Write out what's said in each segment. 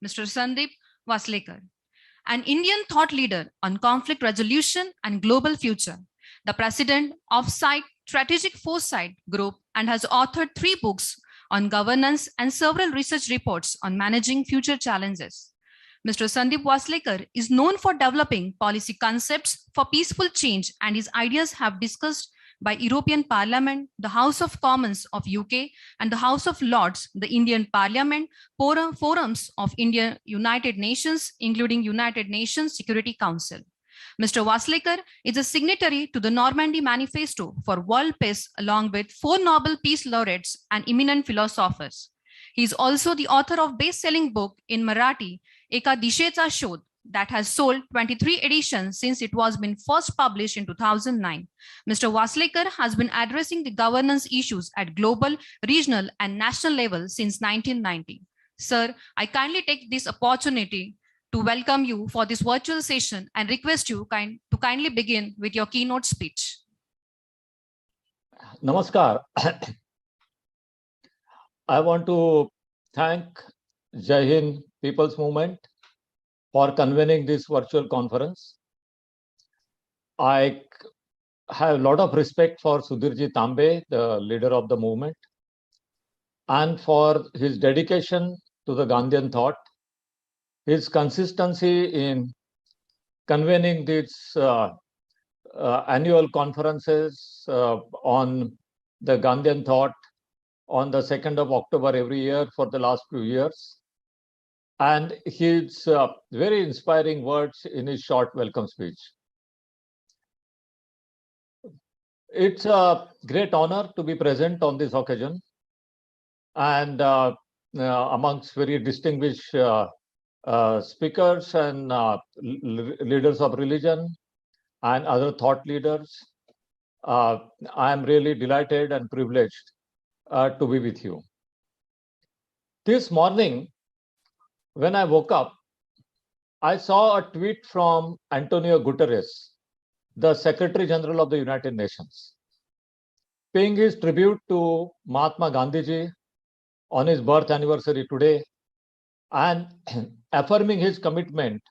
Mr. Sandeep Waslekar, an Indian thought leader on conflict resolution and global future, the president of Strategic Foresight Group, and has authored 3 books on governance and several research reports on managing future challenges. Mr. Sandeep Waslekar is known for developing policy concepts for peaceful change, and his ideas have discussed by European Parliament, the House of Commons of UK, and the House of Lords, the Indian Parliament, forums of India, United Nations, including United Nations Security Council. Mr. Waslekar is a signatory to the Normandy Manifesto for World Peace, along with 4 Nobel Peace Laureates and eminent philosophers. He is also the author of best-selling book in Marathi, Eka Dishecha Shod, that has sold 23 editions since it was been first published in 2009. Mr. Waslekar has been addressing the governance issues at global, regional, and national level since 1990. Sir, I kindly take this opportunity to welcome you for this virtual session and request you to kindly begin with your keynote speech. Namaskar. I want to thank Jai Hind People's Movement for convening this virtual conference. I have a lot of respect for Sudhirji Tambe, the leader of the movement, and for his dedication to the Gandhian thought, his consistency in convening these annual conferences on the Gandhian thought on the 2nd of October every year for the last few years, and his very inspiring words in his short welcome speech. It's a great honor to be present on this occasion and amongst very distinguished speakers and leaders of religion and other thought leaders. I am really delighted and privileged to be with you. This morning, when I woke up, I saw a tweet from Antonio Guterres, the Secretary General of the United Nations, paying his tribute to Mahatma Gandhiji on his birth anniversary today and affirming his commitment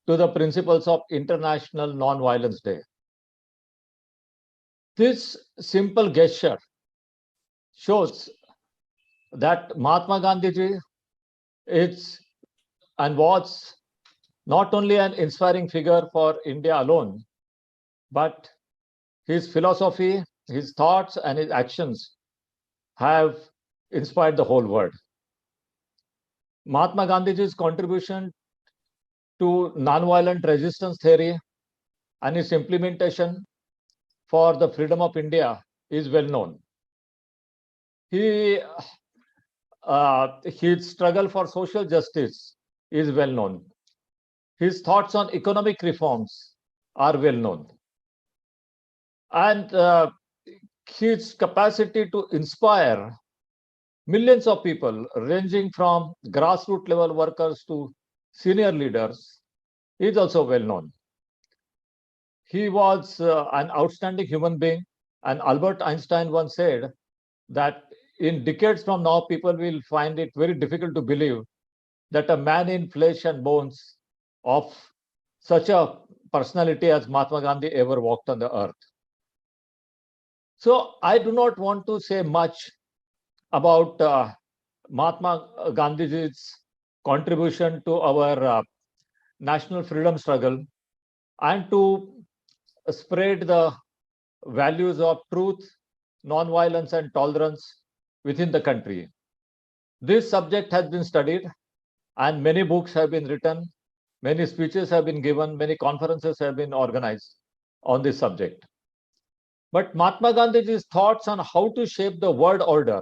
to the principles of International Non-Violence Day. This simple gesture shows that Mahatma Gandhiji is and was not only an inspiring figure for India alone, but his philosophy, his thoughts, and his actions have inspired the whole world. Mahatma Gandhiji's contribution to nonviolent resistance theory and its implementation for the freedom of India is well known. His struggle for social justice is well known. His thoughts on economic reforms are well known. And his capacity to inspire millions of people, ranging from grassroots level workers to senior leaders, is also well known. He was an outstanding human being, and Albert Einstein once said that in decades from now, people will find it very difficult to believe that a man in flesh and bones of such a personality as Mahatma Gandhi ever walked on the earth. So I do not want to say much about Mahatma Gandhiji's contribution to our national freedom struggle and to spread the values of truth, non-violence, and tolerance within the country. This subject has been studied and many books have been written, many speeches have been given, many conferences have been organized on this subject. But Mahatma Gandhiji's thoughts on how to shape the world order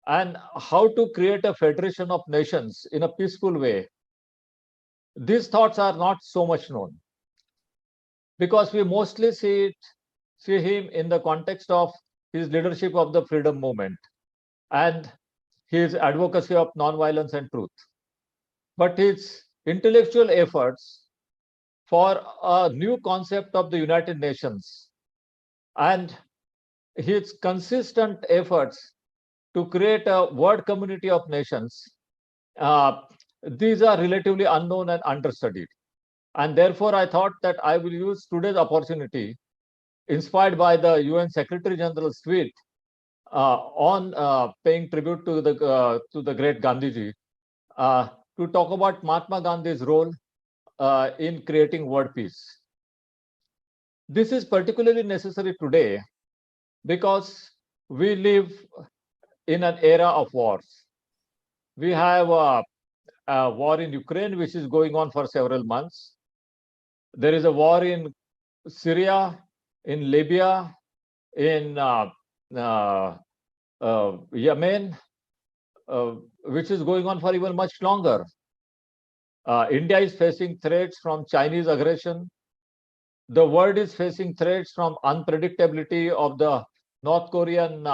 and how to create a federation of nations in a peaceful way, these thoughts are not so much known, because we mostly see him in the context of his leadership of the freedom movement and his advocacy of non-violence and truth. But his intellectual efforts for a new concept of the United Nations and his consistent efforts to create a world community of nations these are relatively unknown and understudied. And therefore, I thought that I will use today's opportunity, inspired by the UN Secretary General's tweet on paying tribute to the great Gandhiji, to talk about Mahatma Gandhi's role in creating world peace. This is particularly necessary today because we live in an era of wars. We have a war in Ukraine, which is going on for several months. There is a war in Syria, in Libya, in Yemen, which is going on for even much longer. India is facing threats from Chinese aggression. The world is facing threats from unpredictability of the North Korean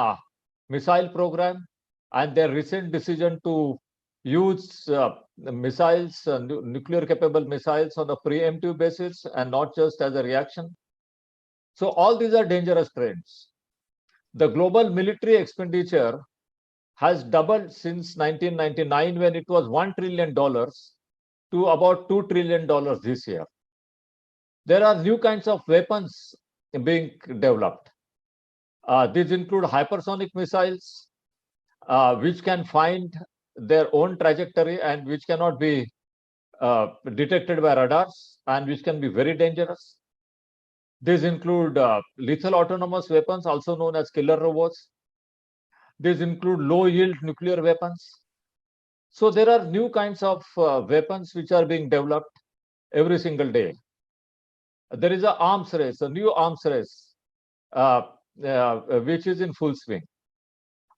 missile program and their recent decision to use missiles, nuclear capable missiles on a preemptive basis and not just as a reaction. So all these are dangerous trends. The global military expenditure has doubled since 1999, when it was $1 trillion to about $2 trillion this year. There are new kinds of weapons being developed. These include hypersonic missiles, which can find their own trajectory and which cannot be detected by radars and which can be very dangerous. These include lethal autonomous weapons, also known as killer robots. These include low-yield nuclear weapons. So there are new kinds of weapons which are being developed every single day. There is an arms race, a new arms race, which is in full swing.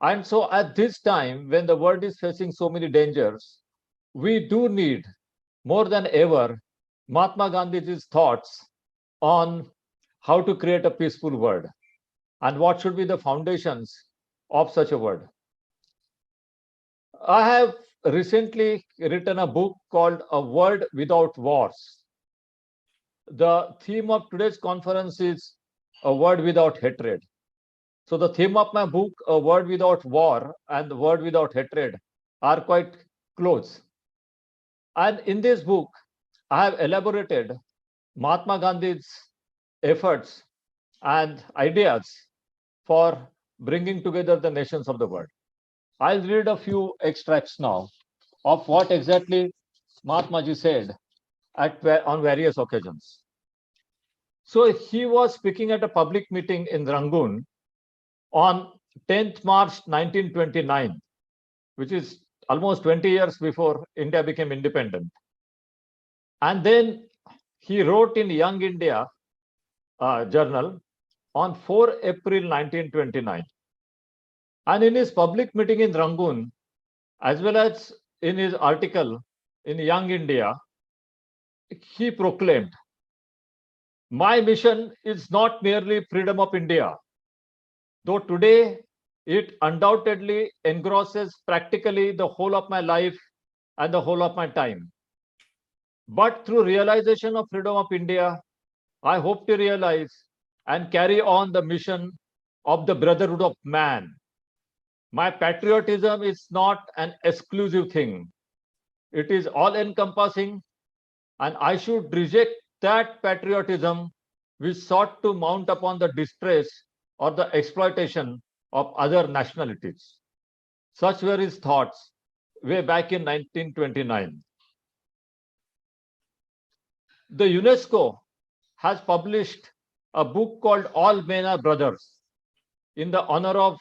And so at this time, when the world is facing so many dangers, we do need more than ever Mahatma Gandhi's thoughts on how to create a peaceful world and what should be the foundations of such a world. I have recently written a book called A World Without Wars. The theme of today's conference is a world without hatred. So the theme of my book, A World Without War and The World Without Hatred, are quite close. And in this book, I have elaborated Mahatma Gandhi's efforts and ideas for bringing together the nations of the world. I'll read a few extracts now of what exactly Mahatma Ji said on various occasions. So he was speaking at a public meeting in Rangoon on 10th March 1929, which is almost 20 years before India became independent. And then he wrote in Young India journal on 4 April 1929. And in his public meeting in Rangoon, as well as in his article in Young India, he proclaimed, "My mission is not merely freedom of India, though today it undoubtedly engrosses practically the whole of my life and the whole of my time. But through realization of freedom of India, I hope to realize and carry on the mission of the brotherhood of man. My patriotism is not an exclusive thing. It is all-encompassing, and I should reject that patriotism which sought to mount upon the distress or the exploitation of other nationalities." Such were his thoughts way back in 1929. The UNESCO has published a book called All Men Are Brothers in the honor of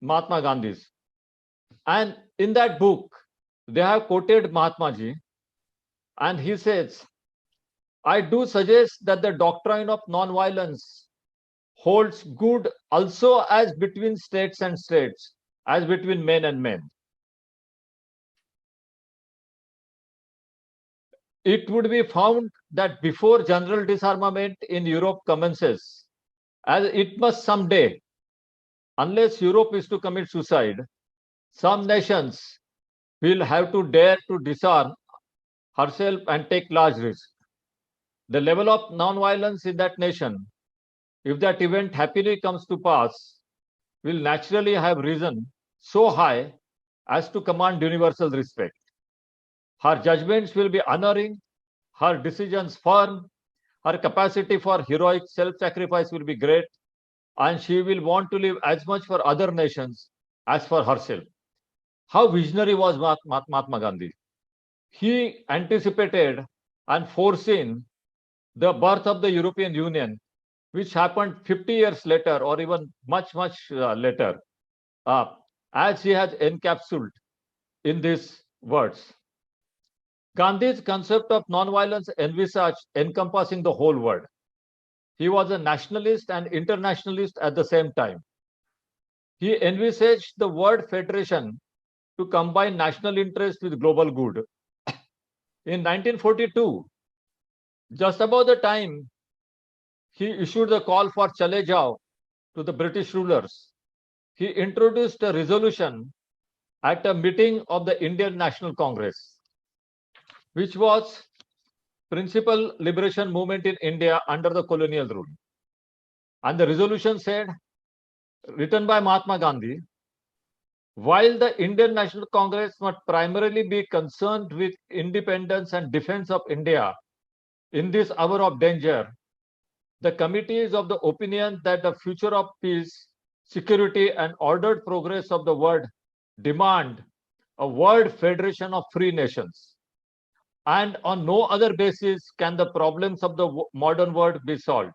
Mahatma Gandhi's. And in that book, they have quoted Mahatma Ji, and he says, "I do suggest that the doctrine of non-violence holds good also as between states and states, as between men and men. It would be found that before general disarmament in Europe commences, as it must someday, unless Europe is to commit suicide, some nations will have to dare to disarm herself and take large risks. The level of non-violence in that nation, if that event happily comes to pass, will naturally have risen so high as to command universal respect. Her judgments will be unerring, her decisions firm, her capacity for heroic self-sacrifice will be great, and she will want to live as much for other nations as for herself. How visionary was Mahatma Gandhi? He anticipated and foreseen the birth of the European Union, which happened 50 years later or even much later, uh, as he has encapsulated in these words. Gandhi's concept of nonviolence envisaged encompassing the whole world. He was a nationalist and internationalist at the same time. He envisaged the word federation to combine national interest with global good. In 1942, just about the time he issued the call for Chale Jao to the British rulers, he introduced a resolution at a meeting of the Indian National Congress, which was principal liberation movement in India under the colonial rule. And the resolution said, written by Mahatma Gandhi, while the Indian National Congress must primarily be concerned with independence and defense of India in this hour of danger, the committee is of the opinion that the future of peace, security, and ordered progress of the world demand a world federation of free nations. And on no other basis can the problems of the modern world be solved.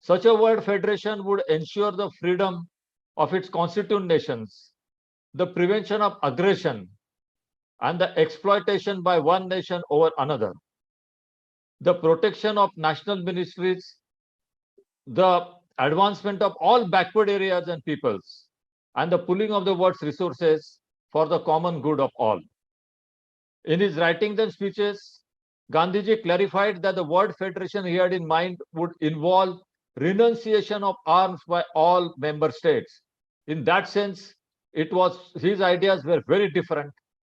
Such a world federation would ensure the freedom of its constituent nations, the prevention of aggression, and the exploitation by one nation over another, the protection of national ministries, the advancement of all backward areas and peoples, and the pooling of the world's resources for the common good of all. In his writings and speeches, Gandhiji clarified that the word federation he had in mind would involve renunciation of arms by all member states. In that sense, his ideas were very different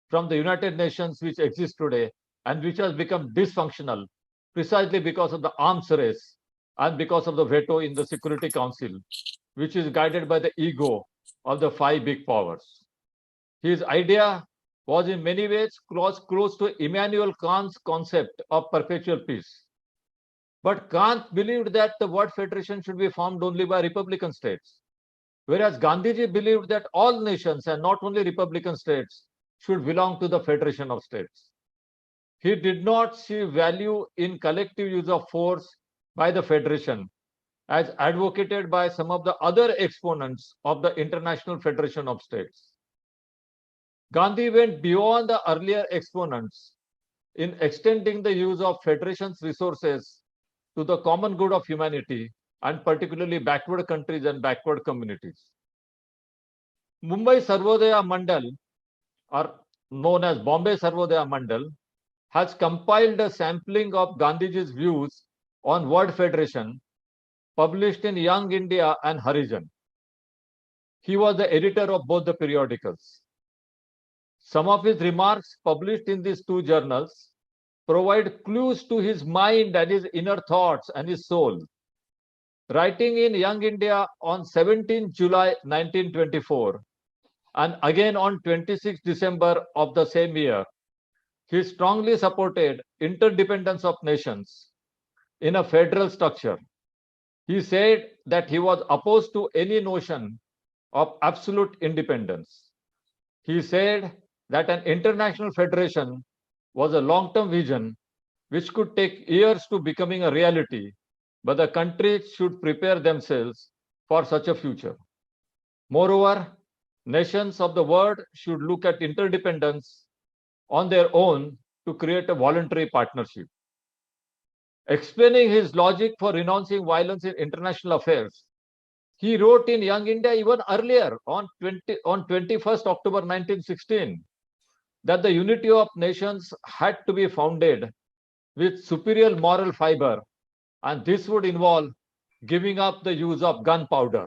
from the United Nations which exists today and which has become dysfunctional precisely because of the arms race and because of the veto in the Security Council, which is guided by the ego of the five big powers. His idea was in many ways close to Immanuel Kant's concept of perpetual peace. But Kant believed that the word federation should be formed only by republican states, whereas Gandhiji believed that all nations and not only republican states should belong to the federation of states. He did not see value in collective use of force by the federation, as advocated by some of the other exponents of the International Federation of States. Gandhi went beyond the earlier exponents in extending the use of federation's resources to the common good of humanity, and particularly backward countries and backward communities. Mumbai Sarvodaya Mandal, or known as Bombay Sarvodaya Mandal, has compiled a sampling of Gandhiji's views on World Federation, published in Young India and Harijan. He was the editor of both the periodicals. Some of his remarks published in these two journals provide clues to his mind and his inner thoughts and his soul. Writing in Young India on 17 July 1924 and again on 26 December of the same year, he strongly supported interdependence of nations in a federal structure. He said that he was opposed to any notion of absolute independence. He said that an international federation was a long-term vision which could take years to becoming a reality, but the countries should prepare themselves for such a future. Moreover, nations of the world should look at interdependence on their own to create a voluntary partnership. Explaining his logic for renouncing violence in international affairs, he wrote in Young India even earlier on 21st October 1916 that the unity of nations had to be founded with superior moral fiber, and this would involve giving up the use of gunpowder.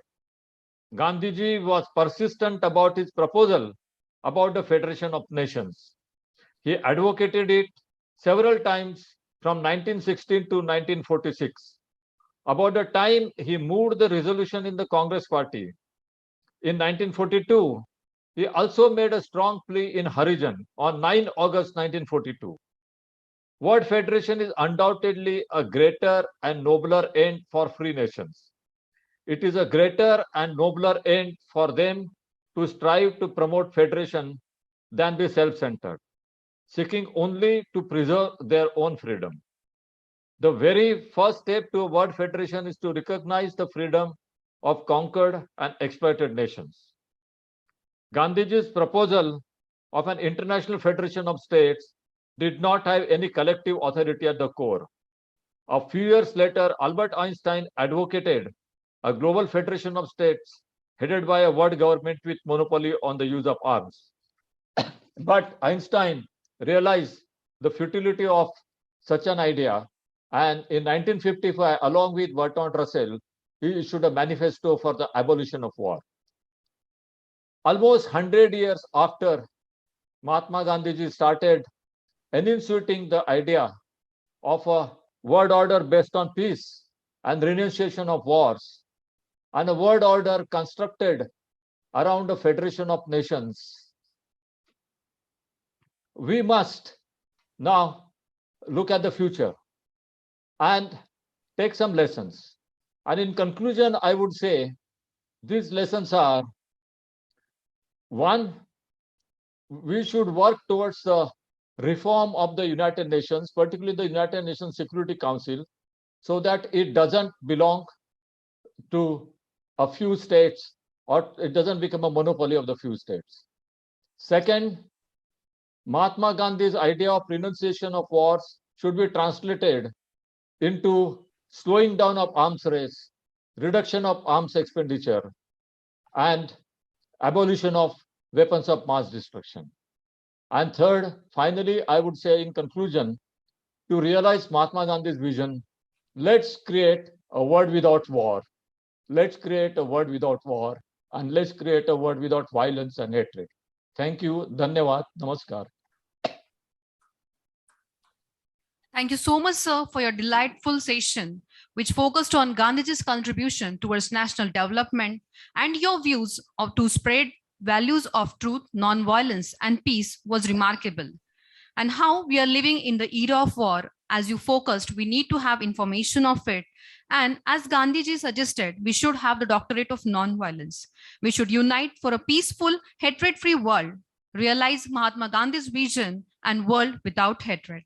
Gandhiji was persistent about his proposal about the Federation of Nations. He advocated it several times from 1916 to 1946. About the time he moved the resolution in the Congress Party. In 1942, He also made a strong plea in Harijan on 9 August 1942. World Federation is undoubtedly a greater and nobler end for free nations. It is a greater and nobler end for them to strive to promote federation than be self-centered, seeking only to preserve their own freedom. The very first step to a world federation is to recognize the freedom of conquered and exploited nations. Gandhiji's proposal of an international federation of states did not have any collective authority at the core. A few years later, Albert Einstein advocated a global federation of states headed by a world government with monopoly on the use of arms. But Einstein realized the futility of such an idea, and in 1955, along with Bertrand Russell, he issued a manifesto for the abolition of war. Almost 100 years after Mahatma Gandhiji started enunciating the idea of a world order based on peace and renunciation of wars, and a world order constructed around a federation of nations, we must now look at the future and take some lessons. And in conclusion, I would say these lessons are: one, we should work towards the reform of the United Nations, particularly the United Nations Security Council, so that it doesn't belong to a few states, or it doesn't become a monopoly of the few states. Second, Mahatma Gandhi's idea of renunciation of wars should be translated into slowing down of arms race, reduction of arms expenditure, and abolition of weapons of mass destruction. And third, finally, I would say in conclusion, to realize Mahatma Gandhi's vision, let's create a world without war. Let's create a world without war, and let's create a world without violence and hatred. Thank you. Dhanyavad. Namaskar. Thank you so much, sir, for your delightful session, which focused on Gandhiji's contribution towards national development and your views to spread values of truth, non-violence, and peace was remarkable. And how we are living in the era of war, as you focused, we need to have information of it. And as Gandhiji suggested, we should have the doctorate of non-violence. We should unite for a peaceful, hatred-free world, realize Mahatma Gandhi's vision and world without hatred.